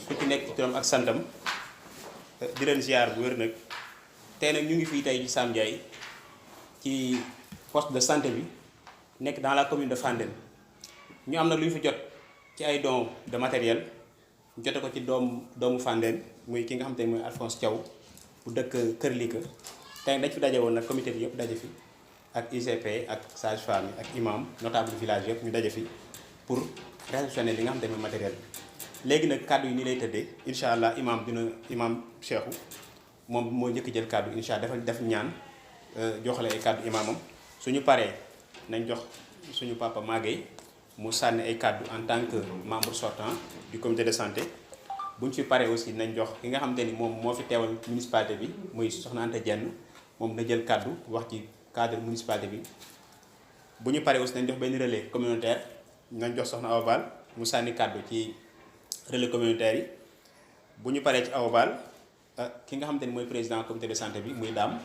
ku ci nekk turam ak santam di leen ziar bu wér nag tey nag ñu ngi fii tey ci Sam Ndiaye ci poste de santé bi nekk dans la commune de Fandène ñu am nag lu ñu fi jot ci ay dons de matériel ñu jote ko ci doomu Fandène muy ki nga xam te ne mooy Alphonse Thiaw bu dëkk Kër Lika tey dañ fi daje woon nag comité bi yëpp daje fi ak ICP ak sage-femme ak imam notable du village yëpp ñu daje fi pour réceptionner li nga xam te ne mooy matériel bi léegi nag kàddu yi nii lay tëddee incha allah imam Cheikhou moom moo njëkk jël kàddu incha allah dafa def ñaan joxale ay kàddu imamam suñu paree nañ jox suñu papa Maguette mu sànni ay kàddu en tant que membre sortant du comité de santé buñ fi paree aussi nañ jox ki nga xamante ni moom moo fi teewal municipalité bi muy Soxna Anta Dieng moom na jël kàddu wax ci cadre municipalité bi bu ñu paree aussi nañ jox benn relais communautaire nañ jox Soxna Awa Bal mu sànni kàddu ci relais communautaire yi bu ñu paree ci Awa Bal ki nga xamante ni mooy président comité de santé bi muy daam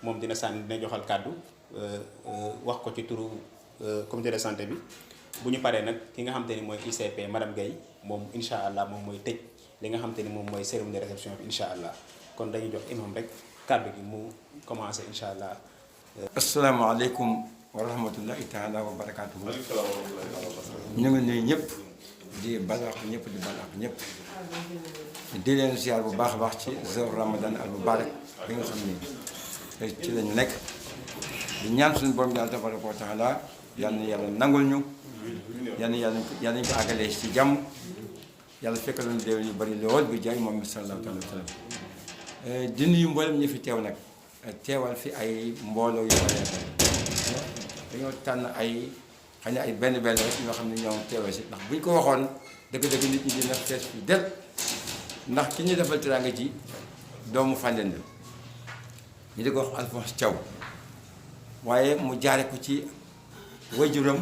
moom dina sànni dina joxal kàddu wax ko ci turu comité de santé bi bu ñu paree nag ki nga xamante ni mooy ICP madame Guèye moom incha allah moom mooy tëj li nga xamante ni moom mooy cérémonie de réception bi incha allah kon dañuy jox imam rek kàddu gi mu commencé incha allah. asalaamaaleykum wa rahmatullahi taala wa barakaatuhu. ñu ngi nuyu ñëpp di balaax ñëpp di balaax ñëpp di leen ziar bu baax a baax ci zor ramadan al mubarak bi nga xam ni ci lañu nekk di ñaan suñu borom yàlla tabaraka wa taala yal na yàlla nangul ñu yal na ñu ko àggalee ci jàmm yàlla fekkal ñu déwén yu bari lool bi jaay moom sallallahu alayhi wa sallam di nuyu mboolem ñi fi teew nag teewal fi ay mbooloo yu bari dañoo tànn ay xëy na ay benn rek ñoo xam ne ñoom teewee si ndax bu ñu ko waxoon dëgg-dëgg nit ñi dina fees fi del ndax ki ñu defal teraanga ji doomu Fandène la ñu di ko wax Alphonse Thiaw waaye mu jaare ko ci wajuram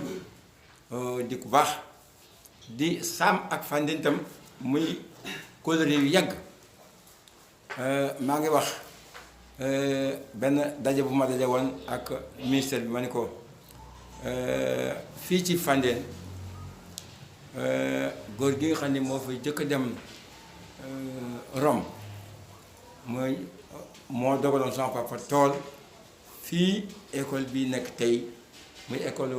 di ku baax di Sam ak Fandène itam muy kóllëre yu yàgg maa ngi wax benn daje bu ma daje woon ak ministère bi ma ne ko fii ci Fandène góor gi nga xam ne moo fay jëkk a dem Rome mooy moo dogaloon sama papa tool fii école bi nekk tey muy école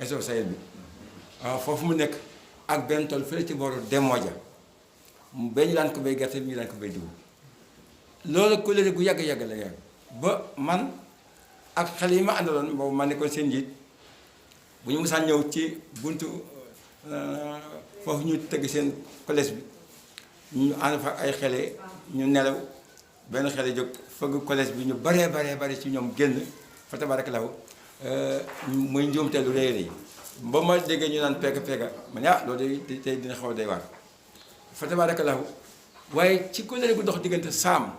SOCL bi foofu mu nekk ak benn tool fële ci booru Demoja benn daan ko bay gerte bi ñu daan ko bay dugub loolu kóllëre gu yàgg-yàgg la yàgg ba man ak xale yi ma àndaloon boobu ma nekkoon seen njiit bu ñu musaan ñëw ci buntu foofu ñu tëgg seen collège bi ñu ànd fa ay xale ñu nelaw benn xale jóg fëgg collège bi ñu baree ci ñoom génn fa tabarakallahu muy njuumte lu rëy rëy ba ma déggee ñu naan pega ma ne loolu de tey dina xaw a day waar fa tabarakallahu waaye ci kóllëre gu dox diggante Sam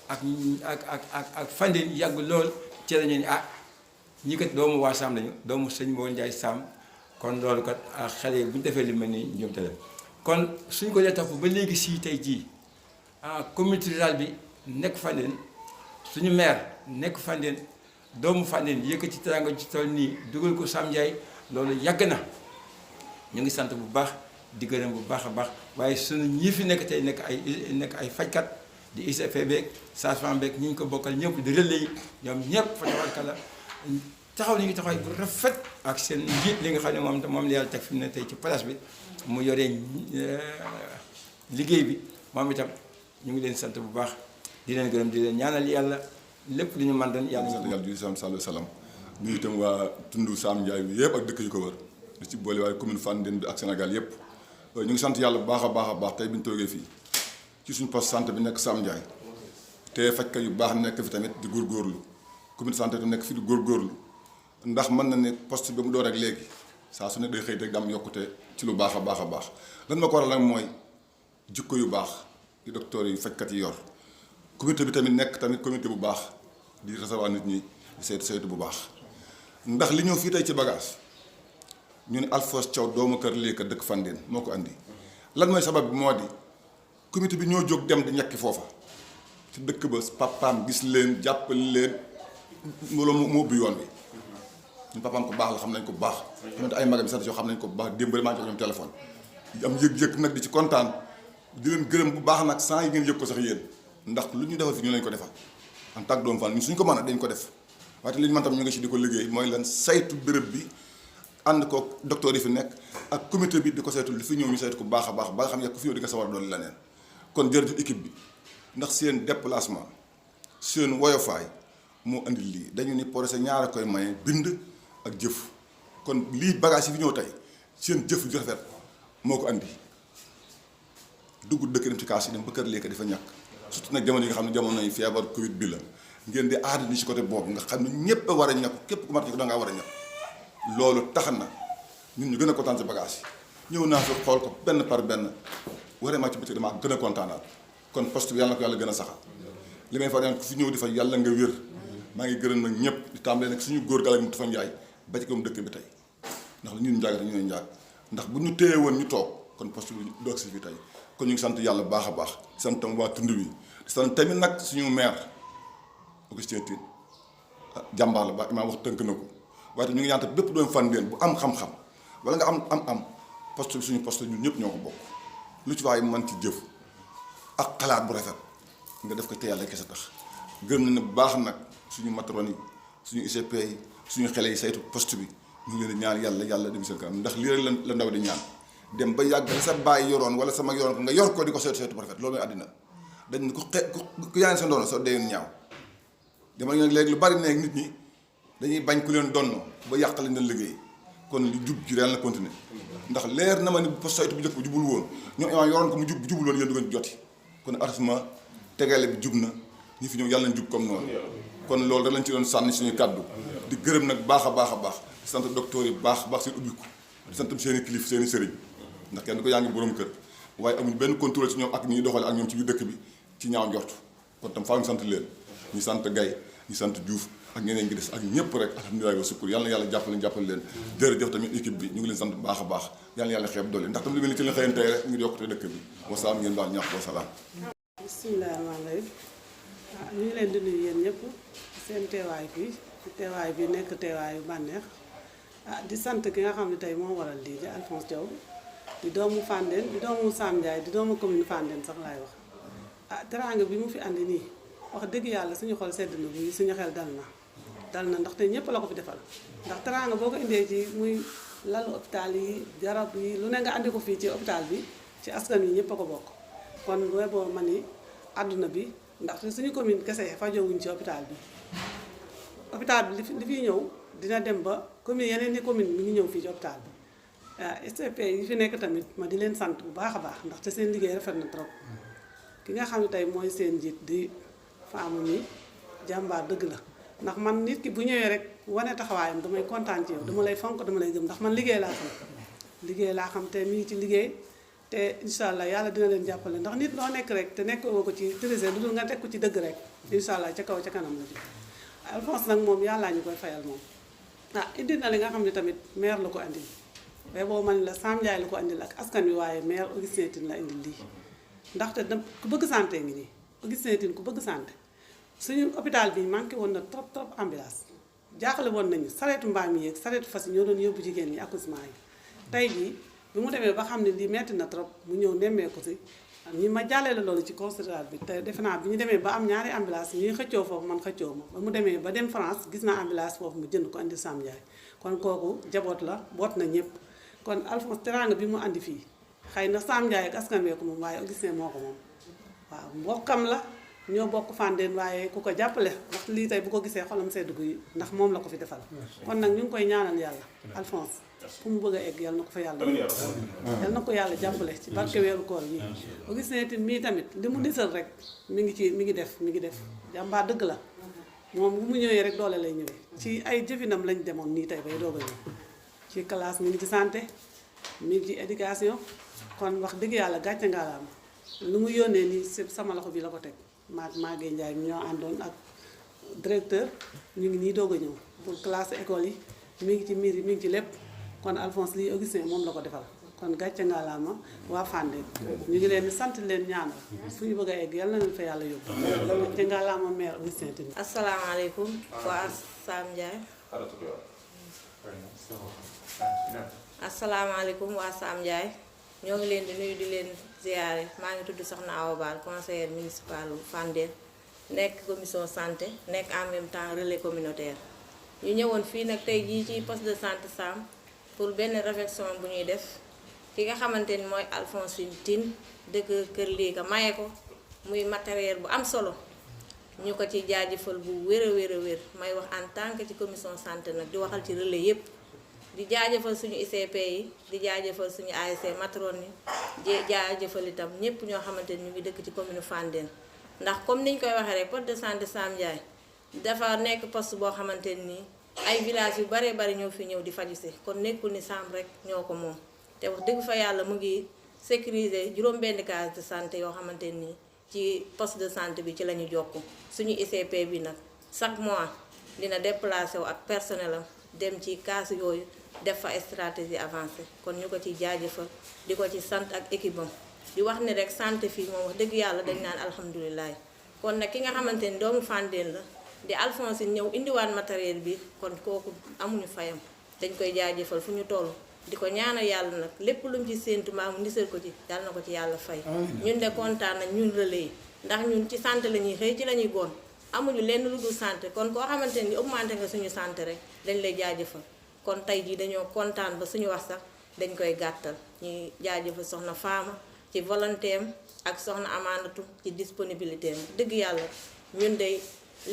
ak Fandène yàgg lool ci la ñu ne ñi kat doomu waa Sam lañu doomu sëñ Mbow Ndiaye Sam kon loolu kat xale yi bu ñu defee li mel ni njuumte la kon suñ ko dee topp ba léegi si tey jii communauté rurale bi nekk Fandène suñu maire nekk Fandène doomu Fandène yëkkati ci teraanga ci tool nii dugal ko Sam Ndiaye loolu yàgg na ñu ngi sant bu baax di gërëm bu baax a baax waaye suñu ñii fi nekk tey nekk ay fajkat di ICP beeg sage-femme beeg ñi ñu ko bokkal ñëpp di relais yi ñoom ñëpp fa tabarkalla taxaw nañu taxawaay bu rafet ak seen njiit li nga xam ne moom la yàlla teg fi mu ne tey ci place bi mu yoree liggéey bi moom itam ñu ngi leen sant bu baax di leen gërëm di leen ñaanal yàlla lépp lu ñu mën doon yàlla sant yàlla di sallallahu alayhi wa sallam nuyu itam waa tundu Sam Ndiaye bi yëpp ak dëkk yu ko wër di ci boole waaye commune Fandène bi ak Sénégal yëpp ñu ngi sant yàlla bu baax a baax tey bi ñu toogee fii ci suñu poste santé bi nekk Sam Ndiaye te fajkat yu baax nekk fi tamit di góorgóorlu commune santé bi nekk fi di góorgóorlu ndax mën na ne poste bi mu door rek léegi saa su ne day xëy rek dam yokkute ci lu baax a baax lan ma ko waral nag mooy jikko yu baax di docteur yu fajkat yi yor comité bi tamit nekk tamit comité bu baax di recevoir nit ñi di saytu bu baax ndax li ñëw fii tey ci bagage ñu ne Alphonse Thiaw doomu Kër Lika dëkk Fandène moo ko andi lan mooy sabab bi moo di comité bi ñoo jóg dem di ñekki foofa ci dëkk ba papaam gis leen jàppale leen mu ubbi yoon bi ñun papaam ko baax la xam nañ ko bu baax xamante ay magam sax yoo xam nañ ko bu baax démb maa ngi jox ñoom téléphone am yëg-yëg nag di ci kontaan di leen gërëm bu baax nag sans yi ngeen yëg ko sax yéen ndax lu ñu defal fi ñu lañ ko defal en tant que doomu Fann ñun suñ ko mën a dañ ko def waaye li ñu mën tam ñu ngi si di ko liggéey mooy lan saytu béréb bi ànd ko docteur yi fi nekk ak comité bi di ko saytu li fi ñëw ñu saytu ko baax a baax ba nga xam ne ku fi ñëw di nga sawar doon leneen kon jërëjëf équipe bi ndax seen déplacement seen woyofaay moo indi lii dañu ni projet ñaara koy maye bind ak jëf kon lii bagage yi fi ñëw tey seen jëf ju rafet moo ko andi dugg dëkk dem ci kaas yi dem ba kër léegi dafa ñàkk surtout nag jamono yi nga xam ne jamono yi feebar Covid bi la ngeen di aada ni ci côté boobu nga xam ne ñëpp a war a ñàkk képp ku mat ko da ngaa war a ñàkk loolu tax na ñun ñu gën a kontaan ci bagage yi ñëw naa fi xool ko benn par benn vraiment ci bëccëg damaa gën a kontaanaat kon poste bi yàlla na ko yàlla gën a saxal li may faral ku fi ñëw di fa yàlla nga wér maa ngi gërëm nag ñëpp di tàmbalee nag suñu góor gala mu Tafa Njaay ba ci koom dëkk bi tey ndax li ñun njaag ñu ñooy njaag ndax bu ñu téye woon ñu toog kon poste bi doog si fi tey kon ñu ngi sant yàlla baax a baax di sant tam waa tund wi di sant tamit nag suñu maire Augustin Tine jàmbaar la ba imaam wax tënk na ko waaye ñu ngi ñaan bépp doon Fandène bu am xam-xam wala nga am poste bi suñu poste ñun ñëpp ñoo ko bokk lu ci waay man ci jëf ak xalaat bu rafet nga def ko te yàlla kese tax gërëm na ne bu baax nag suñu matrone yi suñu ICP yi suñu xele yi saytu poste bi ñu ngi leen di ñaan yàlla dem seen kanam ndax lii rek la ndaw di ñaan dem ba yàgg la sa bàyyi yoroon wala sama yoroon ko nga yor ko di ko saytu bu rafet loolu mooy àddina dañ ne ku yaa ngi sa ndono soo dee ñaaw dama nag léegi lu bari ne nit ñi dañuy bañ ku leen donnoo ba yàq lañ leen liggéey kon li jub ji ren la continuer ndax leer na ma ni poste saytu bu njëkk bu jubul woon ñoom imaam yoroon ko mu jubul woon yéen du ngeen joti kon arrêtement tegale bi jub na ñi fi ñëw yàlla nañ jub comme noonu kon loolu da lañ ci doon sànni suñu kàddu di gërëm nag baax a baax di sant docteur yi baax seen ubbiku di sant seen i kilif seen i sëriñ ndax kenn ko yaa ngi borom kër waaye amuñ benn contrôle ci ñoom ak ñi doxale ak ñoom ci biir dëkk bi ci ñaaw njort kon tam faaw ñu sant leen ñu sant Gaye ñu sant Diouf ak ñeneen ngi des ak ñëpp rek alhamdulilah wa sukkur yàlla na yàlla jàppale leen jërëjëf tamit équipe bi ñu ngi leen sant baax a baax yàlla na yàlla xeeb doole ndax tam li mel ni ci leen xëyan tey rek ngir yokkute dëkk bi wasalaam ngeen baal ñàkk wasalaam bismillah rahmaan rahim ñu ngi leen di nuyu yéen ñëpp seen teewaay fii teewaay bi nekk teewaayu bànneex di sant ki nga xam ne tey moo waral lii di Alphonse Diaw di doomu Fandène di doomu Sam Ndiaye di doomu commune Fandène sax laay wax teraanga bi mu fi andi nii wax dëgg yàlla suñu xol sedd na bi suñu xel dal na ndaxte ñëpp la ko fi defal ndax teraanga boo ko indee ci muy lalu hôpital yi garab yi lu ne nga andi ko fii ci hôpital bi ci askan wi ñëpp a ko bokk kon boo ma ni àdduna bi ndaxte suñu commune kese fajowuñ ci hôpital bi li fiy ñëw dina dem ba commune yeneen ni commune mi ngi ñëw fii ci hôpital bi SCP yi fi nekk tamit ma di leen sant bu baax a baax ndaxte seen liggéey rafet na trop ki nga xam ne tey mooy seen njiit di faamu ni jàmbaar dëgg la ndax man nit ki bu ñëwee rek wane taxawaayam damay kontaan ci yow dama lay fonk dama lay gëm ndax man liggéey laa xam te mi ngi ci liggéey te incha allah yàlla dina leen jàppale ndax nit loo nekk rek te nekk woo ko ci trisé lu dul nga teg ko ci dëgg rek incha allah ca kaw ca kanam la ji Alphonse nag moom yàllaa ñu koy fayal moom indi na li nga xam ne tamit maire la ko andil mais boo man la Sam Ndiaye la ko andil ak askan wi waaye maire Augustin Tine la indil lii ndaxte ku bëgg santé ngi nii Augustin Tine ku bëgg santé suñu hôpital bi manqué woon na trop ambulance jaaxle woon nañu sareetu mbaam yi yeeg sareetu fas yi ñoo doon yóbbu jigéen ñi accouchement yi tey jii bi mu demee ba xam ne lii metti na trop mu ñëw nemmee ko si ñi ma jàllee la loolu ci consulat bi te defe naa bi ñu demee ba am ñaari ambulance ñuy xëccoo foofu man xëccoo ma ba mu demee ba dem France gis naa ambulance foofu mu jënd ko andi Sam Ndiaye kon kooku jaboot la boot na ñëpp kon Alphonse teraanga bi mu andi fii xëy na Sam Ndiaye ak askan wi ko moom waaye Augustin moo ko moom waaw mbokkam la ñoo bokk Fandène waaye ku ko jàppale ndax lii tey bu ko gisee xolam sedd guy ndax moom la ko fi defal kon nag ñu ngi koy ñaanal yàlla Alphonse fu mu bëgg a egg yal na ko fa yàlla yal na ko yàlla jàppale ci barke weeru koor yi Augustin Tine mii tamit li mu nisal rek mi ngi def jàmbaar dëgg la moom bu mu ñëwee rek doole lay ñëwee ci ay jëfinam lañ demoon nii tey bay doog a ñëw ci classe mi ngi ci santé mi ngi ci éducation kon wax dëgg yàlla gàcce ngaalaam lu mu yónnee nii sama loxo bi la ko teg Maguette Ndiaye mi ñoo àndoon ak directeur ñu ngi nii doog a ñëw pour classe école yi mi ngi ci miir yi mi ngi ci lépp kon Alphonse lii Augustin moom la ko defal kon gàcce ngaalaama waa Fandène ñu ngi leen di sant leen ñaanal fu ñu bëgg a egg yal na leen fa yàlla yóbbu gàcce ngaalaama maire Augustin Tine. asalaamaaleykum waa Sam Ndiaye. asalaamaaleykum waa Sam Ndiaye ñoo ngi leen di nuyu di leen ziyaare maa ngi tudd Soxna Awa Bal conseillère municipal Fandène nekk commission santé nekk en même temps relais communautaire. ñu ñëwoon fii nag tey jii ci poste de santé Sam pour benn réflexion bu ñuy def ki nga xamante ni mooy Alphonsine Tine dëkk Kër Liika maye ko muy matériel bu am solo ñu ko ci jaajëfal bu wér a wér may wax en tant que ci commission santé nag di waxal ci relais yépp di jaajëfal suñu ICP yi di jaajëfal suñu ASC matrone yi jaajëfal itam ñépp ñoo xamante ni ñu ngi dëkk ci commune Fandène ndax comme niñ koy waxee rek poste de santé Sam Ndiaye dafa nekk poste boo xamante ni ay village yu bare bari ñoo fi ñëw di faju si kon nekkul ni Sam rek ñoo ko moom te wax dëgg fa yàlla mu ngi sécuriser juróom-benn case de santé yoo xamante ni ci poste de santé bi ci la ñu jokk suñu ICP bi nag chaque mois dina déplacé wu ak personnel am dem ci case yooyu def fa stratégie avancée kon ñu ko ci jaajëfal di ko ci sant ak équipe am di wax ni rek santé fii moom wax dëgg yàlla dañ naan alhamdulilah kon nag ki nga xamante ni doomu Fandène la di Alphonsine ñëw indiwaat matériel bi kon kooku amuñu fayam dañ koy jaajëfal fu ñu toll di ko ñaanal yàlla nag lépp lu mu ci séentu mbaa mu nisal ko ci yàlla na ko ci yàlla fay ñun de kontaan nañ ñun relais yi ndax ñun ci santé la ñuy xëy ci la ñuy gon amuñu lenn lu dul santé kon koo xamante ni augmenté nga suñu santé rek dañ lay jaajëfal kon tey jii dañoo kontaan ba suñu wax sax dañ koy gàttal ñuy jaajëfal soxna Fama ci volonté am ak soxna Amanatu ci disponibilité am dëgg yàlla ñun de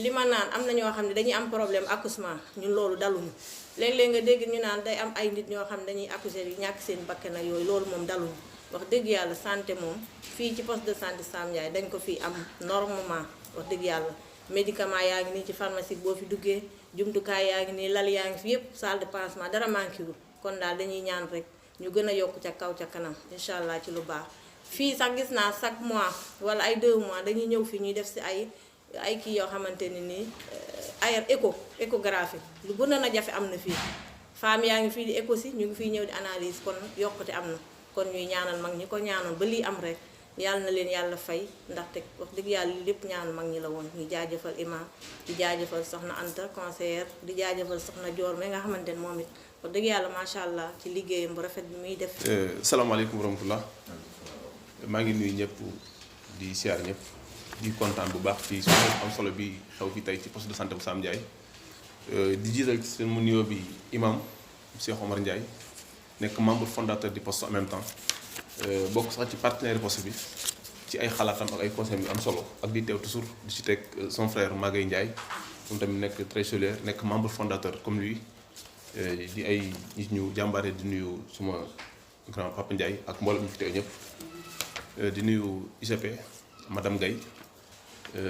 li ma naan am na ñoo xam ne dañuy am problème accouchement ñun loolu daluñu léeg-léeg nga dégg ñu naan day am ay nit ñoo xam ne dañuy accoucher yu ñàkk seen bakkan ak yooyu loolu moom daluñu wax dëgg yàlla santé moom fii ci poste de santé Sam Ndiaye dañ ko fi am normalement wax dëgg yàlla médicament yaa ngi nii ci pharmacie boo fi duggee jumtukaay yaa ngi nii lal yaa ngi fi yépp salle de pansement dara manqué wul kon daal dañuy ñaan rek ñu gën a yokk ca kaw ca kanam incha allah ci lu baax fii sax gis naa chaque mois wala ay 2 mois dañuy ñëw fii ñuy def si ay kii yoo xamante ni nii ay échographie lu gën a jafe am na fii femmes yaa ngi fii di écho si ñu ngi fii ñëw di analyse kon yokkute am na kon ñuy ñaanal mag ñi ko ñaanoon ba lii am rek yàlla na leen yàlla fay ndaxte wax dëgg yàlla li lépp ñaanu mag ñi la woon ñu jaajëfal imam di jaajëfal soxna Anta conseillère di jaajëfal soxna Dior mi nga xamante ne moom it wax dëgg yàlla macha allah ci liggéeyam bu rafet bi muy def. salaamaaleykum wa rahmatullah maa ngi nuyu ñëpp di siyaar ñëpp di kontaan bu baax ci suñu am solo bi xew fi tey ci poste de santé bu Sam Ndiaye di jiital ci seen mu nuyoo bi imam Cheikh Omar Ndiaye nekk membre fondateur du poste en même temps bokk sax ci partenaire poste bi ci ay xalaatam ak ay conseils yu am solo ak di teew toujours di ci teg son frère Magaye Ndiaye moom tamit nekk trésorier nekk membre fondateur comme lui di ay nit ñu jàmbaare di nuyu suma grand papa Ndiaye ak mboolem ñu fi teew ñëpp di nuyu ICP madame Gaye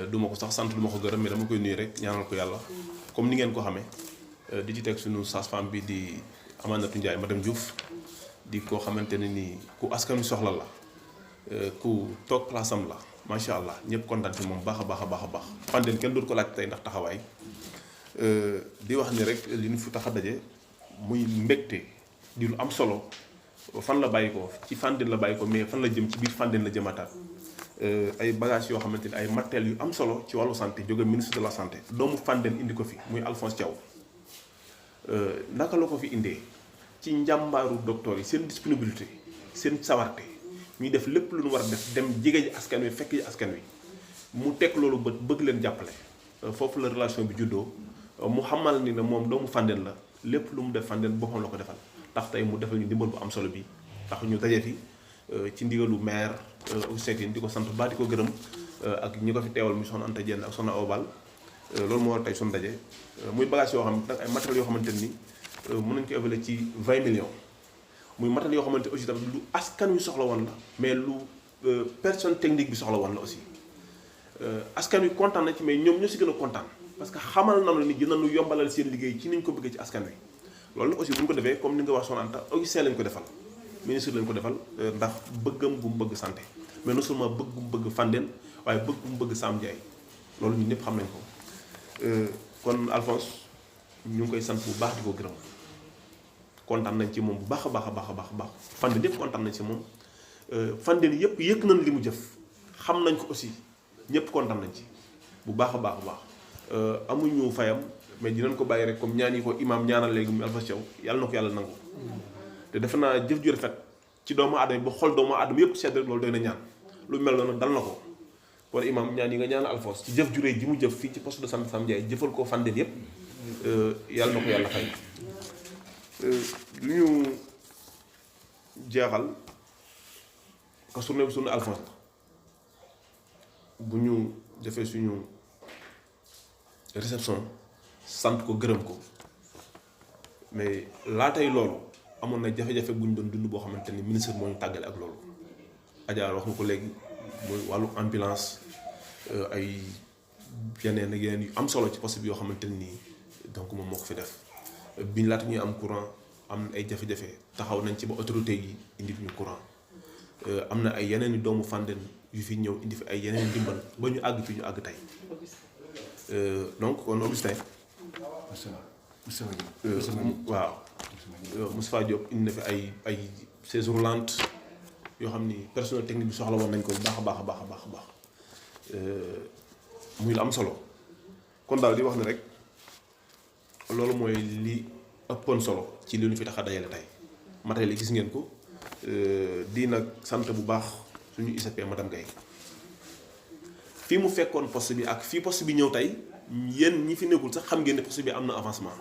du ma ko sax sant du ma ko gërëm mais dama koy nuyu rek ñaanal ko yàlla comme ni ngeen ko xamee di ci teg suñu sage-femme bi di Amanatu Ndiaye madame Diouf di koo xamante ne nii ku askan wi soxla la ku toog place am la macha allah ñëpp kontaan ci moom baax a baax a baax a baax. Fandène kenn dootu ko laaj tey ndax taxawaay di wax ni rek li ñu fi tax a daje muy mbégte di lu am solo fan la bàyyi ko ci Fandène la bàyyi ko mais fan la jëm ci biir Fandène la jëmataat ay bagages yoo xamante ni ay matériels yu am solo ci wàllu santé jóge ministre de la santé doomu Fandène indi ko fi muy Alphonse Thiaw naka la ko fi indee ci njàmbaaru docteur yi seen disponibilité seen sawarte ñuy def lépp lu ñu war a def dem jege ji askan wi fekk ji askan wi mu teg loolu bët bëgg leen jàppale foofu la relation bi juddoo mu xamal ni ne moom doomu Fandène la lépp lu mu def Fandène boppam la ko defal tax tey mu defal ñu dimbal bu am solo bi tax ñu daje fi ci ndigalu maire Ousseytine di ko sant ba di ko gërëm ak ñi ko fi teewal muy soxna Anta Diène ak soxna Awa Bal loolu moo war tey suñu daje muy bagage yoo xam nag ay matériels yoo xamante ni mën nañu ko évaluer ci 20 millions muy matériels yoo xamante aussi tamit lu askan wi soxla woon la mais lu personne technique bi soxla woon la aussi askan wi kontaan na ci mais ñoom ñoo si gën a kontaan parce que xamal nañu ni dinañu yombalal seen liggéey ci niñ ko bëggee ci askan wi loolu nag aussi bu ñu ko defee comme ni nga wax soxna Anta Augustin lañ ko defal ministre lañ ko defal ndax bëggam bu mu bëgg santé mais non seulement bëgg bu mu bëgg Fandène waaye bëgg bu mu bëgg Sam Ndiaye loolu ñun ñëpp xam nañ ko kon Alphonse ñu ngi koy sant bu baax di ko gërëm kontaan nañ ci moom bu baax a baax a baax a baax a baax Fandène yëpp kontaan nañ ci moom Fandène yëpp yëg nañ li mu jëf xam nañ ko aussi ñëpp kontaan nañ ci bu baax a baax a baax amuñu fayam mais dinañ ko bàyyi rek comme ñaan yi ko imam ñaanal léegi mu Alphonse Thiaw yàlla na ko yàlla nangu te defe naa jëf ju rafet ci doomu aadama ba xool doomu aadama yëpp sedd rek loolu doy na ñaan lu mel noonu dal na ko kon imam ñaan yi nga ñaan Alphonse ci jëf juree ji mu jëf fii ci poste de santé Sam Ndiaye jëfal ko Fandène yëpp yàlla na ko yàlla fay lu ñu jeexal ko journée bi suñu Alphonse bu ñu defee suñu réception sant ko gërëm ko mais laatay loolu amoon na jafe-jafe bu ñu doon dund boo xamante ni ministre moo ñu tàggale ak loolu Adja wax nga ko léegi mooy wàllu ambulance ay yeneen ak yeneen yu am solo ci poste bi yoo xamante nii donc moom moo ko fi def biñ laata ñuy am courant am na ay jafe-jafe taxaw nañ ci ba autorité yi indi ñu courant am na ay yeneen i doomu Fandène yu fi ñëw indi fi ay yeneen ndimbal ba ñu àgg fi ñu àgg tey donc kon Augustin waaw Moustapha Diop indi na fi ay chaises roulantes yoo xam ni personnel technique bi soxla woon nañ ko bu baax a baax a baax a baax a baax muy lu am solo kon daal di wax ne rek loolu mooy li ëppoon solo ci li ñu fi tax a dajale tey matériel yi gis ngeen ko di nag sant bu baax suñu ICP madame Gaye fii mu fekkoon poste bi ak fii poste bi ñëw tey yéen ñi fi nekkul sax xam ngeen ne poste bi am na avancement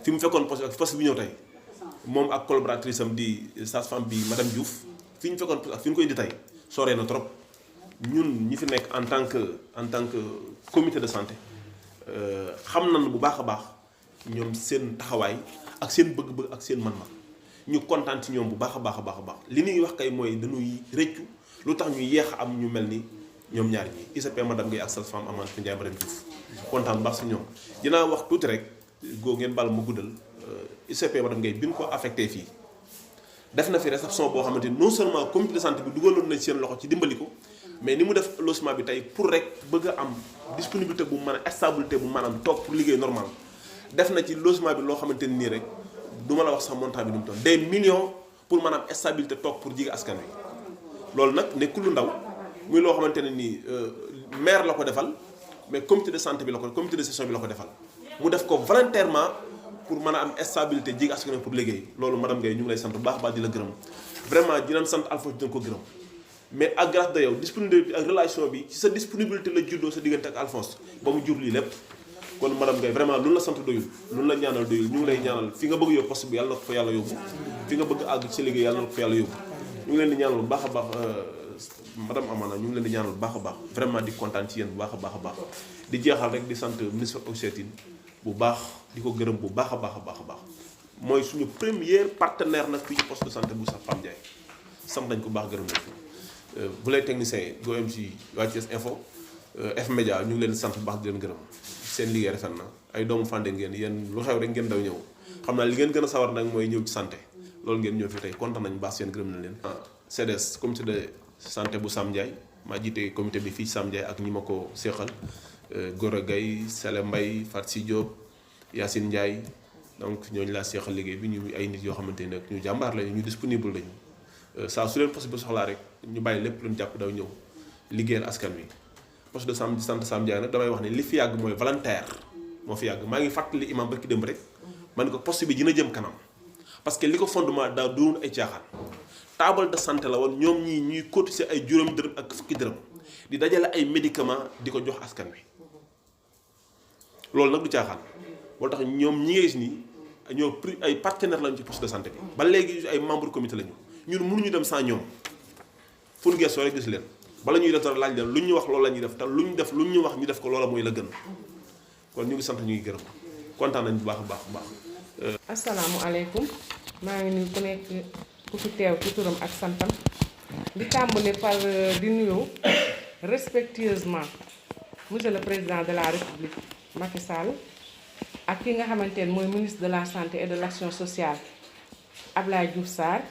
fi mu fekkoon poste ak poste bi ñëw tey moom ak collaboratrice am di sage-femme bi madame Diouf fi ñu fekkoon poste ak fi ñu ko indi tey soree na trop ñun ñi fi nekk en tant que comité de santé xam nañ bu baax a baax ñoom seen taxawaay ak seen bëgg-bëgg ak seen man-man ñu kontaan ci ñoom bu baax a baax a baax a baax li ñuy wax kay mooy dañuy rëccu lu tax ñu yéex a am ñu mel ni ñoom ñaar ñi ICP madame Guèye ak sage-femme Amane Ndiaye madame Diouf kontaan bu baax si ñoom dinaa wax tuuti rek goo ngeen bal ma guddal ICP madame Guèye bi ñu ko affecté fii def na fi réception boo xamante ni non seulement comité de santé bi dugaloon nañ seen loxo ci dimbali ko mais ni mu def logement bi tey pour rek bëgg a am disponibilité bu mën a stabilité bu maanaam toog pour liggéey normal def na ci logement bi loo xamante ni nii rek du ma la wax sax montant bi ni mu toll des millions pour maanaam stabilité toog pour jige askan wi loolu nag nekkul lu ndaw muy loo xamante ne nii maire la ko defal mais comité de santé bi la ko comité de gestion bi la ko defal mu def ko volontairement pour mën a am stabilité jige askan wi pour liggéey loolu madame Guèye ñu ngi lay sant bu baax baax di la gërëm vraiment di leen sant Alphonse dina ko gërëm mais ak grâce de yow disponibilité ak relation bi ci sa disponibilité la juddoo sa diggante ak Alphonse ba mu jur lii lépp kon madame Guèye vraiment lu la sant doyul lu la ñaanal doyul ñu ngi lay ñaanal fi nga bëgg yóbbu poste bi yàlla na ko fa yàlla yóbbu fi nga bëgg àgg ci liggéey yàlla na ko fa yàlla yóbbu ñu ngi leen di ñaanal bu baax a baax madame Amana ñu ngi leen di ñaanal bu baax a baax vraiment di kontaan ci yéen bu baax a baax a baax di jeexal rek di sant ministre Augustin bu baax di ko gërëm bu baax a baax a baax a baax mooy suñu premier partenaire nag fii ci poste de santé bu sax Fam Ndiaye sant nañ ko baax gërëm nañ ko bu lay technicien GOMC waa Thiès Info F Média ñu ngi leen sant bu baax di leen gërëm seen liggéey rafet na ay doomu Fandène ngeen yéen lu xew rek ngeen daw ñëw xam naa li ngeen gën a sawar nag mooy ñëw ci santé loolu ngeen ñëw fi tey kontaan nañu baax seen gërëm na leen CDS comité de santé bu Sam Ndiaye maa jiite comité bi fii ci Sam Ndiaye ak ñi ma ko séqal Gora Gaye Sele Mbaye Fatsi Diop Yacine Ndiaye donc ñooñu laa séqal liggéey bi ñu ay nit yoo xamante ne ñu jàmbaar lañu ñu disponible lañu saa su leen poste bi soxlaa rek ñu bàyyi lépp luñ jàpp daw ñëw liggéeyal askan wi poste de santé Sam Ndiaye nag damay wax ne li fi yàgg mooy volontaire moo fi yàgg maa ngi fàttali imam barki dem rek man ko poste bi dina jëm kanam parce que li ko fondement daa doon ay caaxaan table de santé la woon ñoom ñii ñuy cotiser ay juróomi dërëm ak fukki dërëm di dajale ay médicaments di ko jox askan wi loolu nag du caaxaan moo tax ñoom ñi ngay gis nii ñoo ay partenaires lañu ci poste de santé bi ba léegi ay membre comité lañu ñun mënuñu dem sans ñoom fu ñu gëstoo rek gis leen bala ñuy def dara laaj leen lu ñu wax loolu la ñuy def te lu ñu wax ñu def ko loola mooy la gën kon ñu ngi sant ñu ngi gërëm kontaan nañ bu baax a baax a baax. asalaamualeykum maa ngi nuyu ku nekk ku fi teew ci turam ak santam di tàmbali par di nuyu respectueusement monsieur le président de la république Macky Sall ak ki nga xamante ne mooy ministre de la santé et de l'action sociale Abdoulaye Diouf Sarr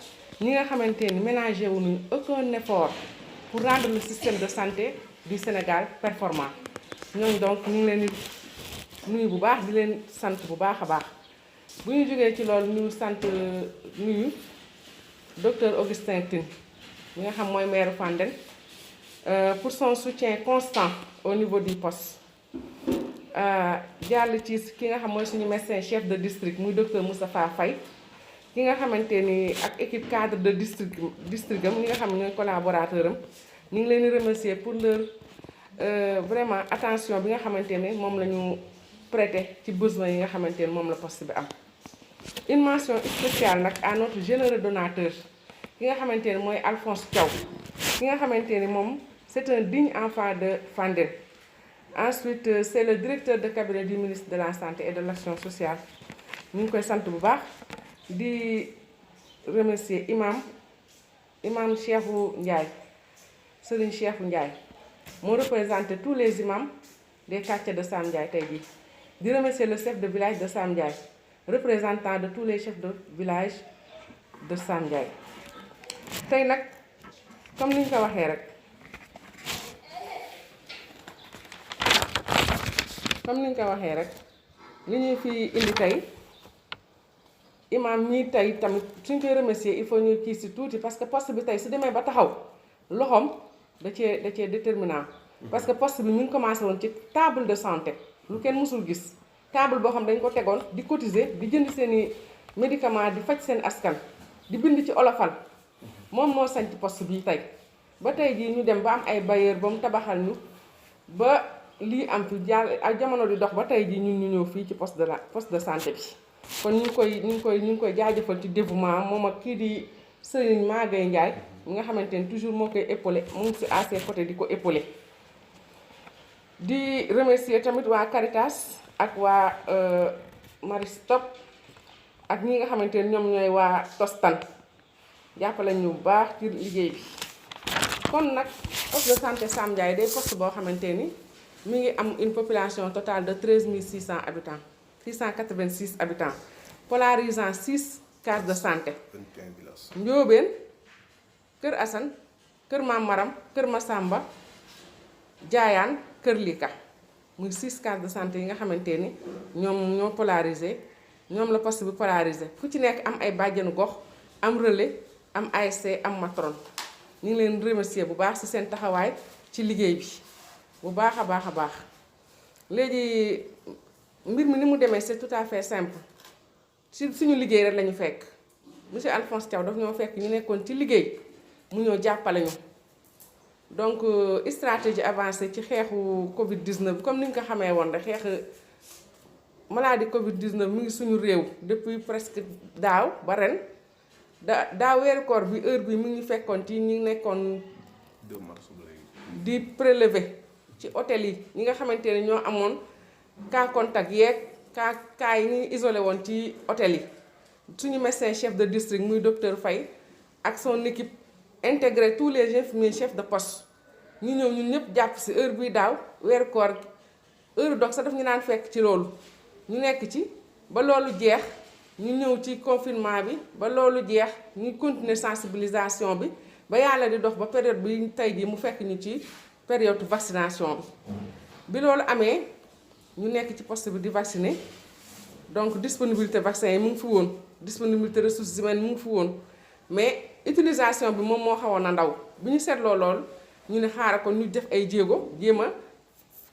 ñi nga xamante ni ménagé wuñu aucun effort pour rendre le système de santé du Sénégal performant ñooñu donc ñu ngi leen di nuyu bu baax di leen sant bu baax a baax bu ñu jógee ci loolu ñu sant nuyu docteur Augustin Tine mi nga xam mooy maire Fandène pour son soutien constant au niveau du poste jàll ci ki nga xam mooy suñu médecin chef de district muy docteur Moustapha Faye ki nga xamante ni ak équipe cadre de district am ñi nga xam ne ñooy collaborateur am ñu ngi leen di remercier pour leur vraiment attention bi nga xamante ne moom la ñu prêter ci besoin yi nga xamante ne moom la poste bi am. Une mention spéciale nag à notre généreux donateur ki nga xamante ne mooy Alphonse Thiaw ki nga xamante ni moom c'est un digne enfant de Fandène. Ensuite c'est le directeur de cabinet du ministre de la santé et de l'action sociale ñu ngi koy sant bu baax di remercier imam Cheikhou Ndiaye Serigne Cheikhou Ndiaye moo représenté tous les imams des quartiers de Sam Ndiaye tey jii di remercier le chef de village de Sam Ndiaye représentant de tous les chefs de village de Sam Ndiaye tey nag comme ni ñu ko waxee rek li ñuy fi indi tey imam ñii tey tamit suñ koy remercier il faut ñu kii si tuuti parce que poste bi tey su demee ba taxaw loxoom da cee déterminant parce que poste bi mi ngi commencé woon ci table de santé lu kenn mësul gis table boo xam dañ ko tegoon di cotiser di jënd seeni médicament di faj seen askan di bind ci olofal moom moo sañ ci poste bii tey ba tey jii ñu dem ba am ay bailleur ba mu tabaxal ñu ba lii am fi ak jamono di dox ba tey jii ñun ñu ñëw fii ci poste de santé bi kon ñu ngi koy jaajëfal ci dévouement moom ak kii di Serigne Magaye Ndiaye mi nga xamante ni toujours moo koy épaulé mu ngi si à ses côtés di ko épaulé di remercier tamit waa Caritas ak waa Maristop ak ñi nga xamante ni ñoom ñooy waa Tostan jàppale ñu bu baax ci liggéey bi kon nag poste de santé Sam Ndiaye day poste boo xamante ni mi ngi am une population totale de 13 600 habitants 686 habitants polarisant 6 cases de santé. 21 villages. Ndiobène Kër Assane Kër Mam Maram Kër Massamba Diayane Kër Lika muy 6 cases de santé yi nga xamante ni ñoom ñoo polarisé ñoom la poste bi polarisé fu ci nekk am ay bàjjenu gox am relais am ASC am matron ñu ngi leen remercier bu baax ci seen taxawaay ci liggéey bi bu baax a baax léegi mbir mi ni mu demee c'est tout à fait simple ci suñu liggéey rek lañu fekk monsieur Alphonse Thiaw daf ñoo fekk ñu nekkoon ci liggéey mu ñëw jàppale ñu donc stratégie avancée ci xeexu Covid 19 comme ni ñu ko xamee woon rek xeex maladie Covid 19 mi ngi suñu réew depuis presque daaw ba ren daaw weeru koor bi heure bi mi ngi fekkoon ci ñi nekkoon 2 mars di prélever ci hôtel yi ñi nga xamante ne ñoo amoon cas contact yeeg cas yi ñuy isolé woon ci hôtel yi suñu médecin chef de district muy docteur Faye ak son équipe intégré tous les infirmiers chefs de poste ñu ñëw ñun ñëpp jàpp si heure bii daaw weeru koor heure dog sax daf ñu naan fekk ci loolu ñu nekk ci ba loolu jeex ñu ñëw ci confinement bi ba loolu jeex ñu continuer sensibilisation bi ba yàlla di dox ba période bi tey jii mu fekk ñu ci période vaccination bi loolu amee ñu nekk ci poste bi di vacciner donc disponibilité vaccin yi mu ngi fi woon disponibilité ressources humaines mu ngi fi woon mais utilisation bi moom moo xawoon a ndaw bi ñu seetloo lool ñu ne xaaral ko ñu def ay jéego jéem a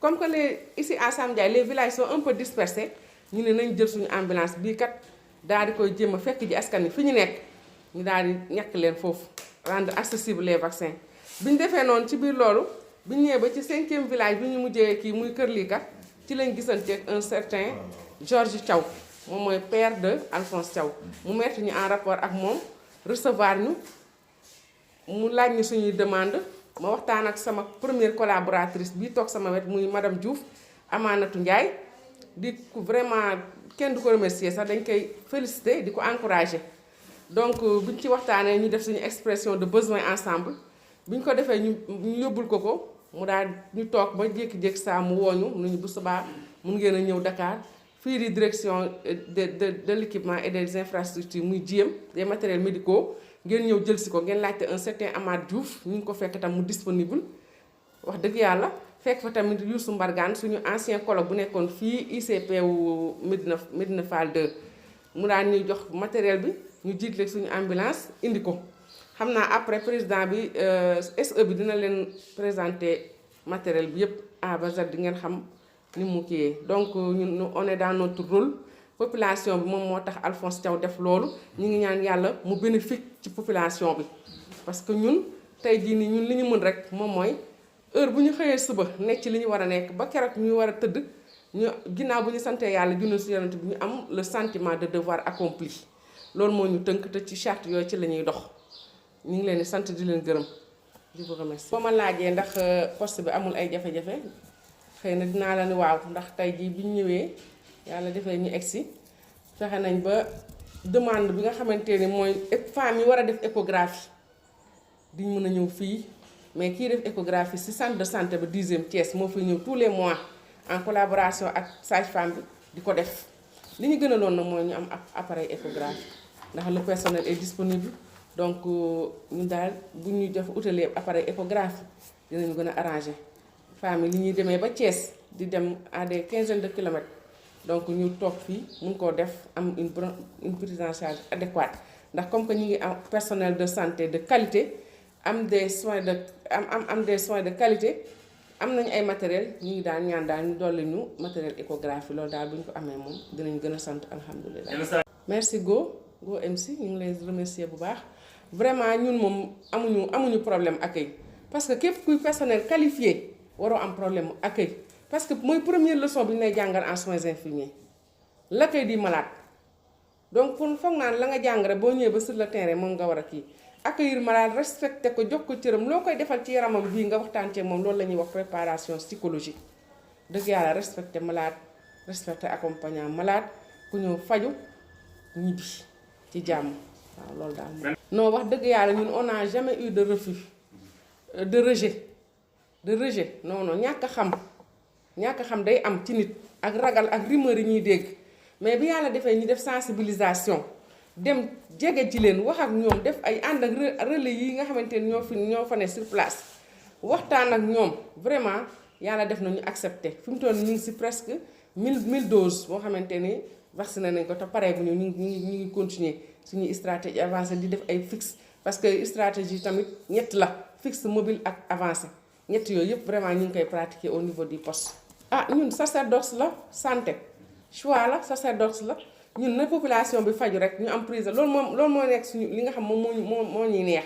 comme que ici à Sam Ndiaye les villages sont un peu dispersés ñu ne nañ jël suñu ambulance bii kat daal di koy jéem a fekk ji askan wi fi ñu nekk ñu daal di ñàkk leen foofu rendre accessible les vaccins bi ñu defee noonu ci biir loolu bi ñu ñëwee ba ci 5e village bi ñu mujjee kii muy Kër Lika ci lañ gisanteeg un certain Georges Thiaw moom mooy père de Alphonse Thiaw mu mettre ñu en rapport ak moom recevoir ñu mu laaj ñu suñuy demande ma waxtaan ak sama première collaboratrice bi toog sama wet muy madame Diouf Amanatu Ndiaye di ko vraiment kenn du ko remercier sax dañ koy féliciter di ko encourager donc buñ ci waxtaanee ñu def suñu expression de besoin ensemble bi ñu ko defee ñu yóbbul ko mu daal ñu toog ba jékki-jékki saa mu wooñu nuñu bu subaa mun ngeen a ñëw Dakar fii di direction de l'équipement et des infrastructures muy JIEM des matériels médicaux ngeen ñëw jël si ko ngeen laajte un certain Amath Diouf ñu ngi ko fekk tam mu disponible wax dëgg yàlla fekk fa tamit Youssou Mbargane suñu ancien collègue bu nekkoon fii ICP wu Medina Fall 2 mu daan ñuy jox matériel bi ñu jiitle suñu ambulance indi ko xam naa après président bi SE bi dina leen présenter matériel bi yépp A ba Z di ngeen xam ni mu kiiyee donc ñun on est dans notre rôle population bi moom moo tax Alphonse Thiaw def loolu ñu ngi ñaan yàlla mu bénéfique ci population bi parce que ñun tey jii nii ñun li ñu mën rek moom mooy heure bu ñu xëyee suba nekk ci li ñu war a nekk ba keroog ñuy war a tëdd ñu ginnaaw bu ñu santee yàlla junne si yonent bi ñu am le sentiment de devoir accompli loolu moo ñu tënk te ci charte yooyu ci la ñuy dox ñu ngi leen di sant di leen gërëm di vous remercier. boo ma laajee ndax poste bi amul ay jafe-jafe xëy na dinaa la ni waaw ndax tey jii bi ñu ñëwee yàlla defee ñu egsi fexe nañ ba demande bi nga xamante ni mooy femmes yi war a def échographie diñ mën a ñëw fii mais kii def échographie ci centre de santé ba 10e Thiès moo fiy ñëw tous les mois en collaboration ak sage-femme bi di ko def li ñu gën a loon nag mooy ñu am appareil échographie ndax le personnel est disponible donc ñu daal bu ñu def utalee appareil échographie dinañu gën a arrangé femmes yi li ñuy demee ba Thiès di dem à des quinzaines de kilomètres donc ñu toog fii mun koo def am une prise en charge adéquate ndax comme que ñu ngi am personnel de santé de qualité am des soins de qualité am nañu ay matériel ñu ngi daal ñaan daal ñu dolli ñu matériel échographie loolu daal bu ñu ko amee moom dinañ gën a sant alhamdulilah. merci Go MC ñu ngi lay remercier bu baax vraiment ñun moom amuñu problème accueil parce que képp kuy personnel qualifié waroo am problème accueil parce que mooy première leçon bi ñu lay jàngal en soins infirmiers l'accueil du malade donc pour foog naan la nga jàng rek boo ñëwee ba sur le terrain moom nga war a kii. accueillir malade respecté ko jox ko cëram loo koy defal ci yaramam bii nga waxtaan ci moom loolu la ñuy wax préparation psychologique dëgg yàlla respecté malade respecté accompagnant malade ku ñëw faju ñibbi ci jàmm waaw loolu daal. non wax dëgg yàlla ñun on n'a jamais eu de refus de rejet non ñàkk a xam day am ci nit ak ragal ak rumeur yi ñuy dégg mais bi yàlla defee ñu def sensibilisation. dem jege ji leen wax ak ñoom def ay ànd ak relais yi nga xamante ni ñoo fa ne sur place waxtaan ak ñoom vraiment yàlla def na ñu accepté fi mu toll ñu ngi si presque 1000 doses boo xamante ni vacciné nañ ko te pareegu ñu ngi continuer suñuy stratégie avancée di def ay fixe parce que stratégie tamit ñett la fixe mobile ak avancé ñett yooyu yëpp vraiment ñu ngi koy pratiquer au niveau du poste. ñun sacerdoce la santé choix la sacerdoce la. ñun na population bi faju rek ñu am prise loolu moo nekk suñu li nga xam moom moo ñuy neex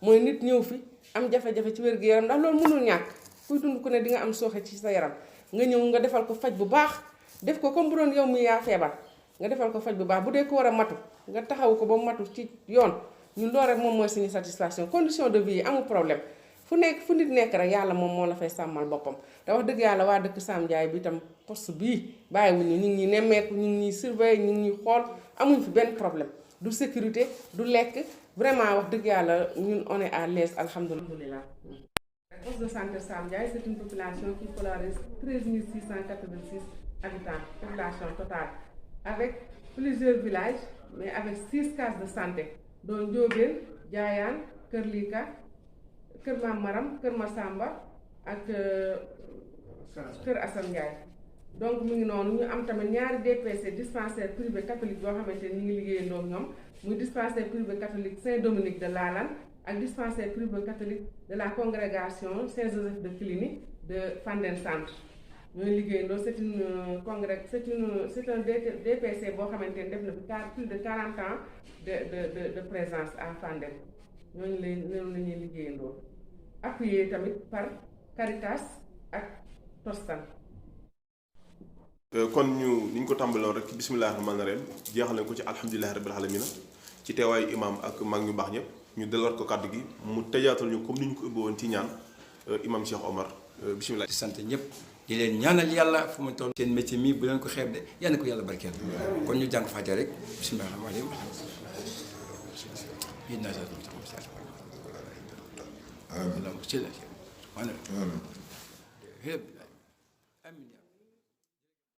mooy nit ñëw fi am jafe-jafe ci wér-gu-yaram ndax loolu mënul ñàkk kuy dund ku ne di nga am sooxe ci sa yaram nga ñëw nga defal ko faj bu baax def ko comme bu doon yow mi yaa feebar nga defal ko faj bu baax bu dee ko war a matu nga taxaw ko ba matu ci yoon ñun loolu rek moom mooy suñu satisfaction condition de vie yi amul problème fu nit nekk rek yàlla moom moo la fay sàmmal boppam te wax dëgg yàlla waa dëkk Sam Ndiaye bi tam poste bii bàyyiwuñu ñu ngi ñuy nemmeeku ñu ngi ñuy surveiller ñu ngi ñuy xool amuñ fi benn problème du sécurité du lekk vraiment wax dëgg yàlla ñun on est à l'aise alhamdulilah. Poste de santé Sam Ndiaye c'est une population qui polarise 13 686 habitants population totale avec plusieurs villages mais avec 6 cases de santé dont Ndiobène Diayane Kër Lika Kër Maam Maram Kër Masamba ak Kër Assane Ndiaye donc mu ngi noonu ñu am tamit ñaari DPC dispensaire privé catholique yoo xamante ni ñu ngi liggéeyandoo ñoom muy dispensaire privé catholique Saint-Dominique de Lalane ak dispensaire privé catholique de la congrégation Saint-Joseph de Cluny de Fandène Centre ñooy liggéeyandoo c'est un DPC boo xamante ni def na fi plus de 40 ans de présence à Fandène ñooñu la ñuy liggéeyandoo appuyé tamit par Caritas ak Tostan. kon ni ñu ko tàmbaloon rek ci bisimilah rahmaani rahiim jeexal nañ ko ci alhamdulilah rabbil alamina ci teewaayu imam ak mag ñu baax ñëpp ñu delluwaat ko kàddu gi mu tëjaatal ñu comme ni ñu ko ubbi woon ci ñaan imam Cheikh Omar bisimilah. di sant ñëpp di leen ñaanal yàlla fu mu toll seen métier mi bu leen ko xeeb de yal na ko yàlla barkeel kon ñu jàng Faatiha rek bisimilah rahmaani rahiim.